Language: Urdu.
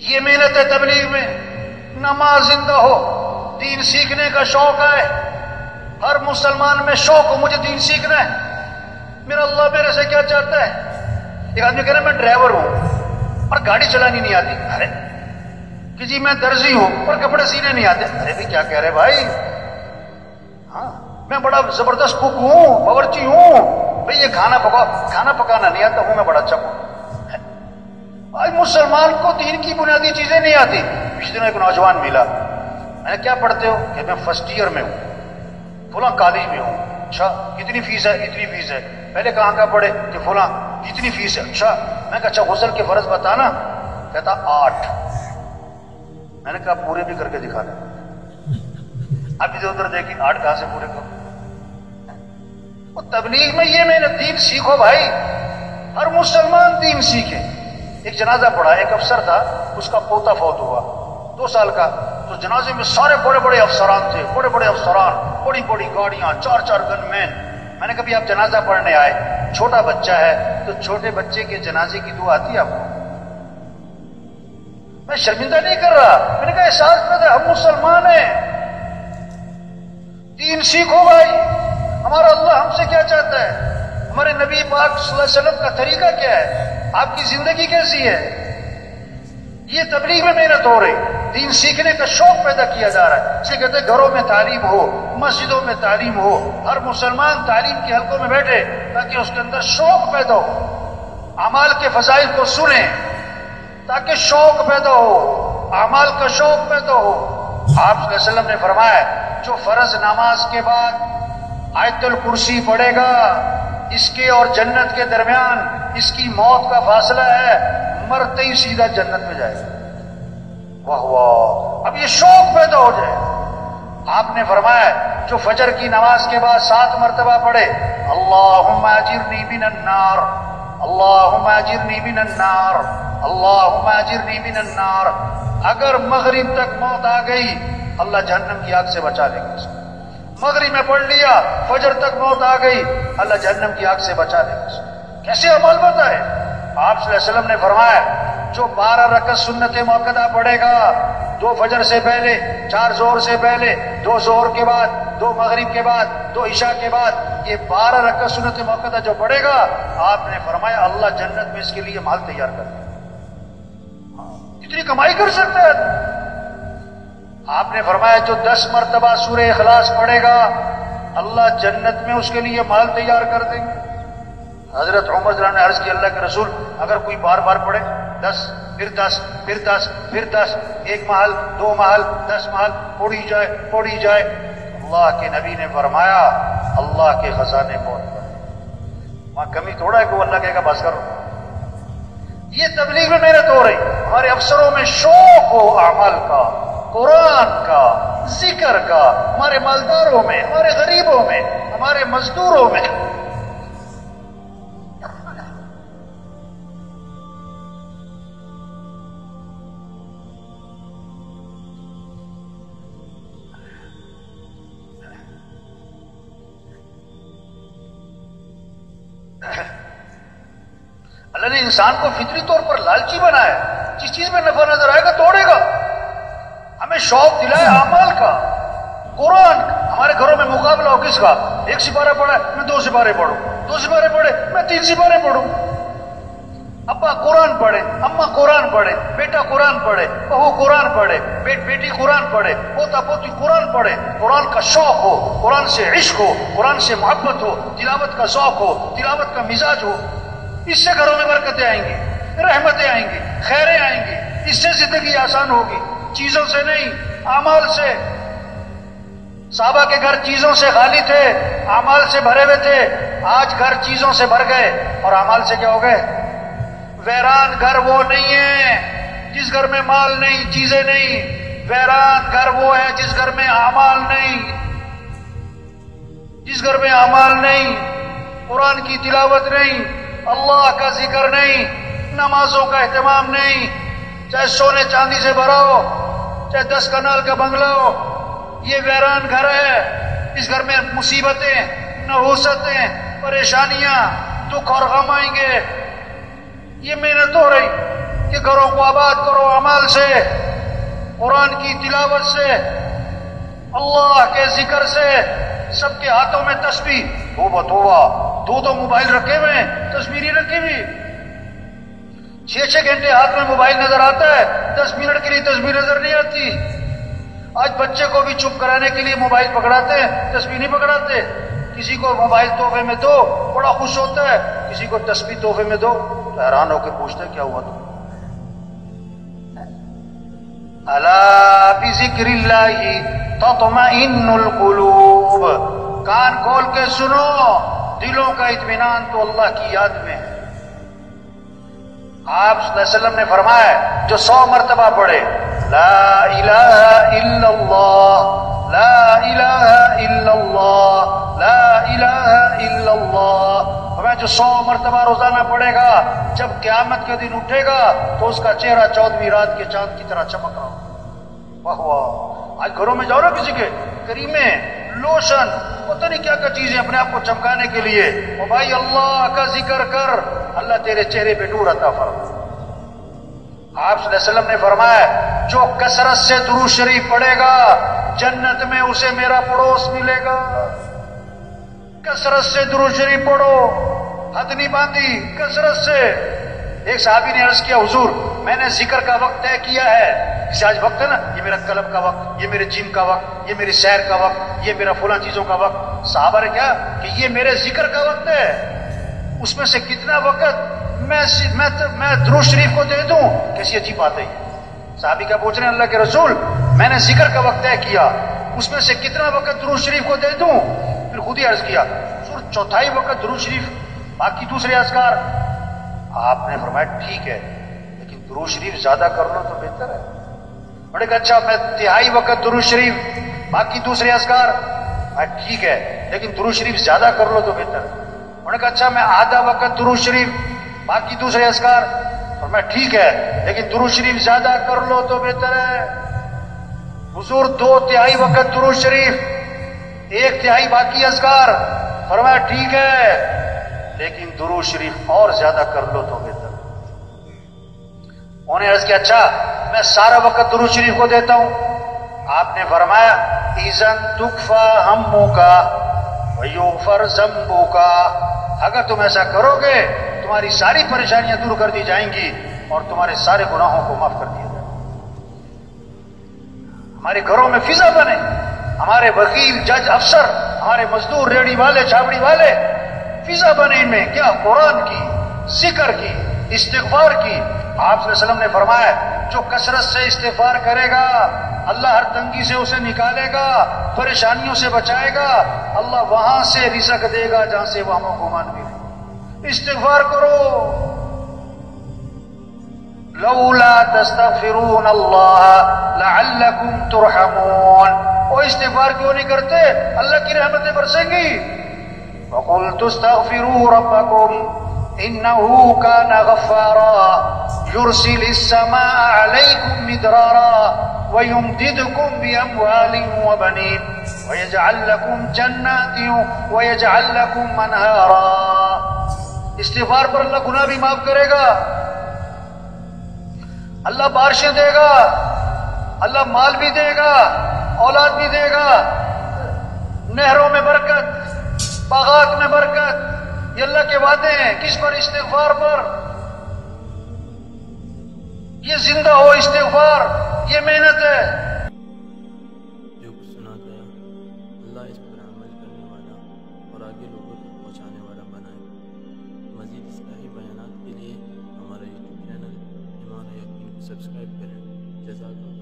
یہ محنت ہے تبلیغ میں، نماز زندہ ہو، دین سیکھنے کا شوق ہے، ہر مسلمان میں شوق ہو مجھے دین سیکھنا ہے، میرا اللہ میرے سے کیا چاہتا ہے۔ ایک آدمی کہہ رہا ہے میں ڈرائیور ہوں اور گاڑی چلانی نہیں آتی، ارے کہ جی میں درزی ہوں اور کپڑے سینے نہیں آتے، ارے بھی کیا کہہ رہے بھائی، ہاں میں بڑا زبردست کوک ہوں، باورچی ہوں، بھئی یہ کھانا پکانا نہیں آتا ہوں میں بڑا اچھا ہوں۔ آج مسلمان کو دین کی بنیادی چیزیں نہیں آتی۔ پچھلے دنوں ایک نوجوان ملا، میں نے کیا پڑھتے ہو کہ میں فرسٹ ایئر میں ہوں، فلاں کالج میں ہوں، اچھا کتنی فیس ہے؟ اتنی فیس ہے۔ پہلے کہاں کا پڑھے کہ فلاں، کتنی فیس ہے؟ اچھا میں کہا اچھا غسل کے فرض بتانا، کہتا 8۔ میں نے کہا پورے بھی کر کے دکھا دیں۔ اب ادھر ادھر دیکھیں 8 کہاں سے پورے کرو؟ وہ تبلیغ میں یہ محنت، دین سیکھو بھائی، ہر مسلمان دین سیکھے۔ ایک جنازہ پڑھا، ایک افسر تھا، اس کا پوتا فوت ہوا 2 سال کا، تو جنازے میں سارے بڑے بڑے افسران تھے، بڑے بڑے افسران، بڑی بڑی گاڑیاں، 4 گن مین۔ میں نے کبھی آپ جنازہ پڑھنے آئے، چھوٹا بچہ ہے تو چھوٹے بچے کے جنازے کی دعا آتی ہے آپ کو؟ میں شرمندہ نہیں کر رہا، میں نے کہا احساس کرتے ہم مسلمان ہیں، دین سیکھو بھائی، ہمارا اللہ ہم سے کیا چاہتا ہے، ہمارے نبی پاک صلی اللہ علیہ وسلم کا طریقہ کیا ہے، آپ کی زندگی کیسی ہے۔ یہ تبلیغ میں محنت ہو رہی، دین سیکھنے کا شوق پیدا کیا جا رہا ہے۔ اسے کہتے ہیں گھروں میں تعلیم ہو، مسجدوں میں تعلیم ہو، ہر مسلمان تعلیم کے حلقوں میں بیٹھے تاکہ اس کے اندر شوق پیدا ہو، اعمال کے فضائل کو سنیں تاکہ شوق پیدا ہو، اعمال کا شوق پیدا ہو۔ آپ صلی اللہ علیہ وسلم نے فرمایا جو فرض نماز کے بعد آیت الکرسی پڑھے گا، اس کے اور جنت کے درمیان اس کی موت کا فاصلہ ہے، مرتے ہی سیدھا جنت میں جائے گا۔ واہ واہ، اب یہ شوق پیدا ہو جائے۔ آپ نے فرمایا جو فجر کی نماز کے بعد 7 مرتبہ پڑھے اللہم اجرنی من النار، اللہم اجرنی من النار، اللہم اجرنی من النار، اگر مغرب تک موت آ گئی اللہ جہنم کی آگ سے بچا لے گا۔ مغرب میں پڑھ لیا، فجر تک موت آ گئی اللہ جہنم کی آگ سے بچا لے گا۔ کیسے عمل بتائے؟ آپ صلی اللہ علیہ وسلم نے فرمایا جو 12 رکعت سنت موقدہ پڑھے گا، 2 فجر سے پہلے، 4 ظہر سے پہلے، 2 ظہر کے بعد، 2 مغرب کے بعد، 2 عشاء کے بعد، یہ 12 رکعت سنت موقدہ جو پڑھے گا آپ نے فرمایا اللہ جنت میں اس کے لیے مال تیار کر دے گا۔ کتنی کمائی کر سکتا ہے۔ آپ نے فرمایا جو 10 مرتبہ سورہ اخلاص پڑھے گا اللہ جنت میں اس کے لیے مال تیار کر دیں گے۔ حضرت عمر رضی اللہ عنہ نے عرض کی اللہ کے رسول اگر کوئی بار بار پڑھے 10 پھر 10 پھر 10 پھر 10، 1 محل 2 محل 10 محل پڑھی جائے، اللہ کے نبی نے فرمایا اللہ کے خزانے بہت بڑے، وہاں کمی تھوڑا ہے کہ وہ اللہ کہے گا بس کرو۔ یہ تبلیغ میں محنت ہو رہی، ہمارے افسروں میں شوق ہو اعمال کا، قرآن کا، ذکر کا، ہمارے مالداروں میں، ہمارے غریبوں میں، ہمارے مزدوروں میں۔ اللہ نے انسان کو فطری طور پر لالچی بنایا ہے، جس چیز میں نفع نظر آئے گا توڑے گا۔ ہمیں شوق دلایا اعمال کا، قرآن کا۔ ہمارے گھروں میں مقابلہ ہو کس کا؟ 1 سپارہ پڑھا ہے میں 2 سپارے پڑھوں، 2 سپارے پڑھے میں 3 سپارے پڑھوں۔ ابا قرآن پڑھے، اماں قرآن پڑھے، بیٹا قرآن پڑھے، بہو قرآن پڑھے، بیٹی قرآن پڑھے، پوتا پوتی قرآن پڑھے۔ قرآن کا شوق ہو، قرآن سے عشق ہو، قرآن سے محبت ہو، تلاوت کا ذوق ہو، تلاوت کا مزاج ہو، اس سے گھروں میں برکتیں آئیں گی، رحمتیں آئیں گی، خیریں آئیں گی، اس سے زندگی آسان ہوگی، چیزوں سے نہیں اعمال سے۔ صحابہ کے گھر چیزوں سے خالی تھے، اعمال سے بھرے ہوئے تھے، آج گھر چیزوں سے بھر گئے اور اعمال سے کیا ہو گئے؟ ویران گھر وہ نہیں ہے جس گھر میں مال نہیں، چیزیں نہیں، ویران گھر وہ ہے جس گھر میں اعمال نہیں، جس گھر میں اعمال نہیں، قرآن کی تلاوت نہیں، اللہ کا ذکر نہیں، نمازوں کا اہتمام نہیں، چاہے سونے چاندی سے بھرا ہو، چاہے 10 کنال کا بنگلہ ہو، یہ ویران گھر ہے۔ اس گھر میں مصیبتیں، نحوستیں، پریشانیاں، دکھ اور غم آئیں گے۔ یہ محنت ہو رہی، کہ گھروں کو آباد کرو اعمال سے، قرآن کی تلاوت سے، اللہ کے ذکر سے۔ سب کے ہاتھوں میں تسبیح، توبہ توبہ، دو موبائل رکھے ہوئے ہیں، تسبیح نہیں رکھی ہوئی۔ 6 گھنٹے ہاتھ میں موبائل نظر آتا ہے، 10 منٹ کے لیے تسبیح نظر نہیں آتی۔ آج بچے کو بھی چپ کرانے کے لیے موبائل پکڑاتے ہیں، تسبیح نہیں پکڑاتے۔ کسی کو موبائل تحفے میں دو، بڑا خوش ہوتا ہے، کسی کو تسبیح تحفے میں دو تو حیران ہو کے پوچھتے کیا ہوا تم؟ الا بذکر اللہ تطمئن القلوب، کان کھول کے سنو، دلوں کا اطمینان تو اللہ کی یاد میں ہے۔ آپ صلی اللہ علیہ وسلم نے فرمایا جو 100 مرتبہ پڑھے لا الہ الا اللہ، لا الہ الا اللہ، لا الہ الا اللہ، ہمیں جو 100 مرتبہ روزانہ پڑھے گا، جب قیامت کے دن اٹھے گا تو اس کا چہرہ 14ویں رات کے چاند کی طرح چمک رہا ہو۔ واہ واہ! آج گھروں میں جاؤ نا، کسی کے کریمے، لوشن، پتہ نہیں کیا کیا چیزیں اپنے آپ کو چمکانے کے لیے، او بھائی اللہ کا ذکر کر، اللہ تیرے چہرے پہ نور عطا فرمائے۔ آپ صلی اللہ علیہ وسلم نے فرمایا جو کثرت سے درود شریف پڑھے گا جنت میں اسے میرا پڑوس ملے گا۔ کثرت سے درود شریف پڑھو، حد نہیں باندھی، کثرت سے۔ ایک صحابی نے عرض کیا حضور میں نے ذکر کا وقت طے کیا ہے، جیسے آج وقت ہے نا، یہ میرا کلب کا وقت، یہ میرے جم کا وقت، یہ میری سیر کا وقت، یہ میرا فلاں چیزوں کا وقت۔ صحابہ نے کیا کہ یہ میرے ذکر کا وقت ہے، اس میں سے کتنا وقت میں درود شریف کو دے دوں؟ کیسی عجیب بات ہے۔ صحابی کیا پوچھ رہے ہیں اللہ کے رسول میں نے ذکر کا وقت طے کیا، اس میں سے کتنا وقت درود شریف کو دے دوں؟ پھر خود ہی عرض کیا حضور 1/4 وقت درود شریف، باقی دوسرے اذکار۔ آپ نے فرمایا ٹھیک ہے لیکن درود شریف زیادہ کر لو تو بہتر ہے۔ بڑے کہ اچھا میں 1/3 وقت درود شریف، باقی دوسرے اذکار۔ ٹھیک ہے لیکن درود شریف زیادہ کر لو تو بہتر ہے۔ انہوں نے کہا اچھا میں آدھا وقت درود شریف، باقی دوسرے اذکار۔ اور میں ٹھیک ہے لیکن درود شریف زیادہ کر لو تو بہتر ہے۔ حضور 2/3 وقت درود شریف، 1/3 باقی اذکار۔ فرمایا ٹھیک ہے لیکن درود شریف اور زیادہ کر لو تو بہتر ہے۔ انہوں نے عرض کیا اچھا میں سارا وقت درود شریف کو دیتا ہوں۔ آپ نے فرمایا اذن تکفی ہمک ویغفر ذنبک، اگر تم ایسا کرو گے تمہاری ساری پریشانیاں دور کر دی جائیں گی اور تمہارے سارے گناہوں کو معاف کر دیا جائے گا۔ ہمارے گھروں میں فضا بنے، ہمارے وکیل، جج، افسر، ہمارے مزدور، ریڑھی والے، چھاپڑی والے، فضا بنے ان میں کیا؟ قرآن کی، ذکر کی، استغفار کی۔ آپ صلی اللہ علیہ وسلم نے فرمایا جو کثرت سے استغفار کرے گا اللہ ہر تنگی سے اسے نکالے گا، پریشانیوں سے بچائے گا، اللہ وہاں سے رزق دے گا جہاں سے وہم و گمان بھی نہیں۔ استغفار کرو۔ لولا تستغفرون اللہ لعلکم ترحمون، وہ استغفار کیوں نہیں کرتے؟ اللہ کی رحمتیں برسیں گی۔ وقلت استغفروا ربکم انه كان غفارا يرسل السماء عليكم مدرارا ويمددكم بأموال وبنين ويجعل لكم جنات ويجعل لكم انهارا۔ استغفار پر اللہ گناہ بھی معاف کرے گا، اللہ بارشیں دے گا، اللہ مال بھی دے گا، اولاد بھی دے گا، نہروں میں برکت، باغات میں برکت، یہ اللہ کے وعدے ہیں۔ کس پر؟ استغفار پر۔ یہ زندہ ہو استغفار، یہ محنت ہے۔ جو کچھ سنا گیا اللہ اس پر عمل کرنے والا اور آگے لوگوں تک پہنچانے والا بنائے۔ مزید اصلاحی بیانات کے لیے ہمارا یوٹیوب چینل ایمان و یقین کو سبسکرائب کریں۔ جزاک اللہ۔